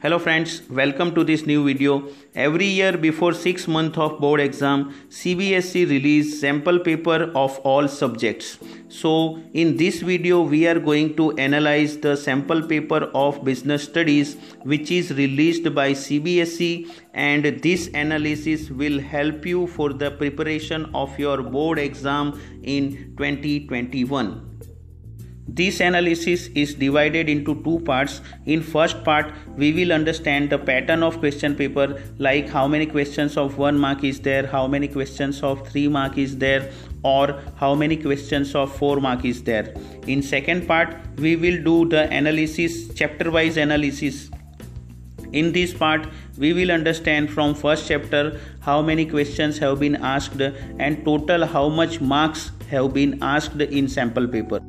Hello friends, welcome to this new video. Every year before 6 months of board exam, CBSE release sample paper of all subjects. So in this video we are going to analyze the sample paper of business studies which is released by CBSE, and this analysis will help you for the preparation of your board exam in 2021. This analysis is divided into two parts. In first part, we will understand the pattern of question paper, like how many questions of 1 mark is there, how many questions of 3 mark is there, or how many questions of 4 mark is there. In second part, we will do the analysis, chapter wise analysis. In this part, we will understand from first chapter how many questions have been asked and total how much marks have been asked in sample paper.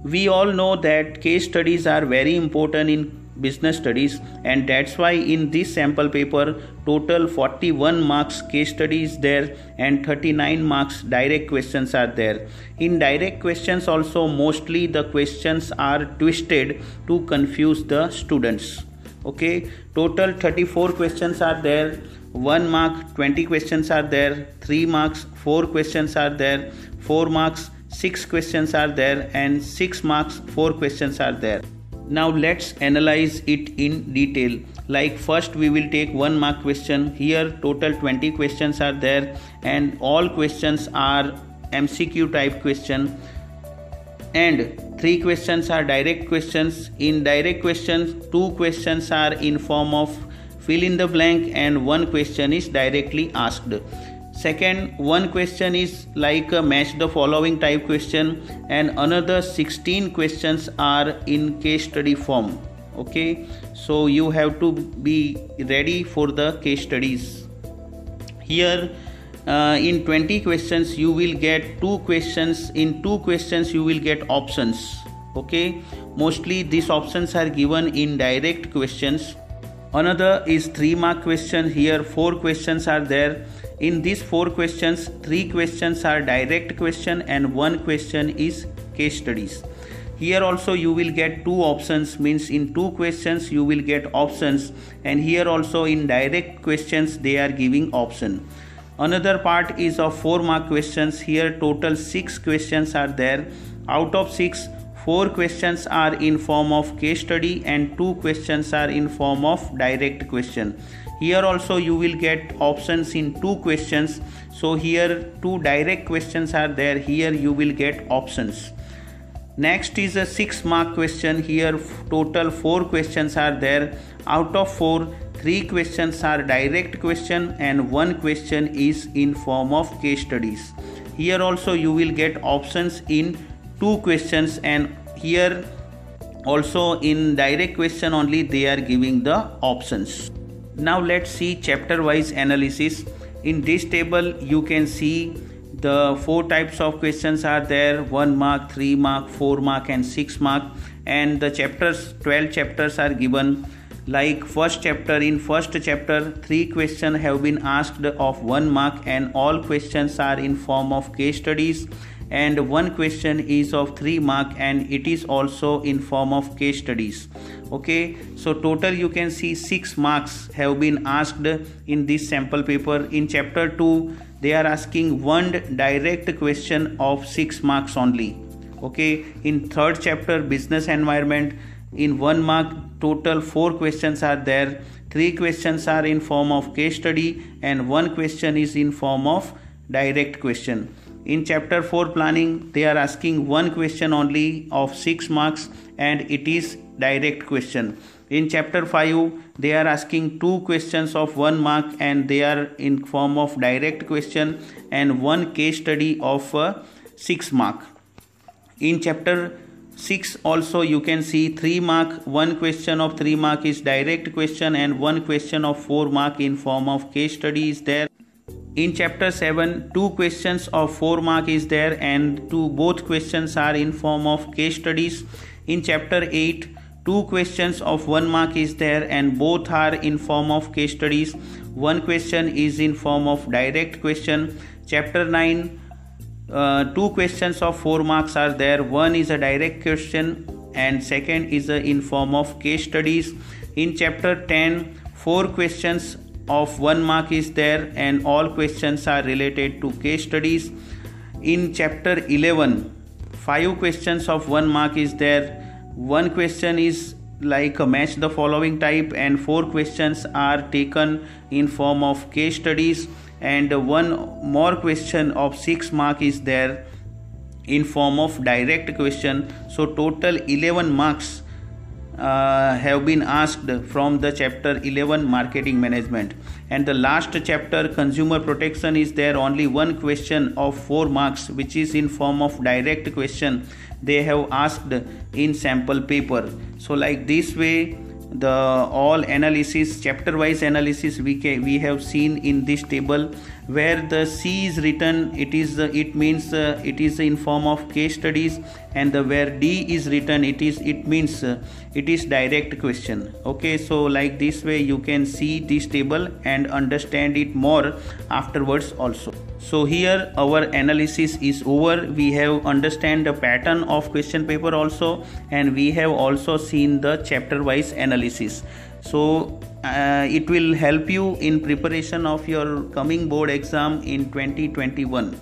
We all know that case studies are very important in business studies, and that's why in this sample paper total 41 marks case study is there and 39 marks direct questions are there. In direct questions also mostly the questions are twisted to confuse the students. Okay, total 34 questions are there, 1 mark 20 questions are there, 3 marks 4 questions are there, 4 marks 6 questions are there, and 6 marks 4 questions are there. Now let's analyze it in detail. Like first we will take 1 mark question. Here total 20 questions are there and all questions are MCQ type question, and 3 questions are direct questions. In direct questions 2 questions are in form of fill in the blank and 1 question is directly asked. Second, 1 question is like a match the following type question, and another 16 questions are in case study form. Okay, so you have to be ready for the case studies. Here in 20 questions you will get 2 questions. In 2 questions you will get options. Okay, mostly these options are given in direct questions. Another is 3 mark question. Here 4 questions are there. In these 4 questions, 3 questions are direct question and 1 question is case studies. Here also you will get 2 options, means in 2 questions you will get options, and here also in direct questions they are giving option. Another part is of 4 mark questions. Here total 6 questions are there. Out of 6, 4 questions are in form of case study and 2 questions are in form of direct question. Here also you will get options in 2 questions. So here 2 direct questions are there. Here you will get options. Next is a 6 mark question. Here total 4 questions are there. Out of 4, 3 questions are direct question and 1 question is in form of case studies. Here also you will get options in 2 questions, and here also in direct question only they are giving the options. Now let's see chapter wise analysis. In this table you can see the 4 types of questions are there: 1 mark, 3 mark, 4 mark and 6 mark, and the chapters, 12 chapters are given. Like first chapter, in first chapter 3 questions have been asked of 1 mark and all questions are in form of case studies, and 1 question is of 3 mark and it is also in form of case studies. Okay, so total you can see 6 marks have been asked in this sample paper. In chapter 2 they are asking 1 direct question of 6 marks only. Okay, in third chapter business environment, in 1 mark total 4 questions are there. 3 questions are in form of case study and 1 question is in form of direct question. In chapter 4 planning they are asking 1 question only of 6 marks and it is direct question. In chapter 5 they are asking 2 questions of 1 mark and they are in form of direct question, and 1 case study of 6 mark. In chapter 6 also you can see 3 mark, 1 question of 3 mark is direct question and 1 question of 4 mark in form of case study is there. In chapter 7 2 questions of 4 mark is there and both questions are in form of case studies. In chapter 8 2 questions of 1 mark is there and both are in form of case studies. 1 question is in form of direct question. Chapter 9 2 questions of 4 marks are there. 1 is a direct question and second is in form of case studies. In chapter 10, 4 questions of 1 mark is there, and all questions are related to case studies. In chapter 11, 5 questions of 1 mark is there. 1 question is like a match the following type, and 4 questions are taken in form of case studies, and 1 more question of 6 mark is there in form of direct question. So total 11 marks have been asked from the chapter 11 marketing management. And the last chapter, consumer protection, is there only 1 question of 4 marks, which is in form of direct question they have asked in sample paper. So like this way, the all analysis, chapter wise analysis we have seen in this table. Where the C is written, it means it is in form of case studies, and where D is written, it means it is direct question. Okay, so like this way you can see this table and understand it more afterwards also. So here our analysis is over. We have understand the pattern of question paper also, and we have also seen the chapter wise analysis. So it will help you in preparation of your coming board exam in 2021.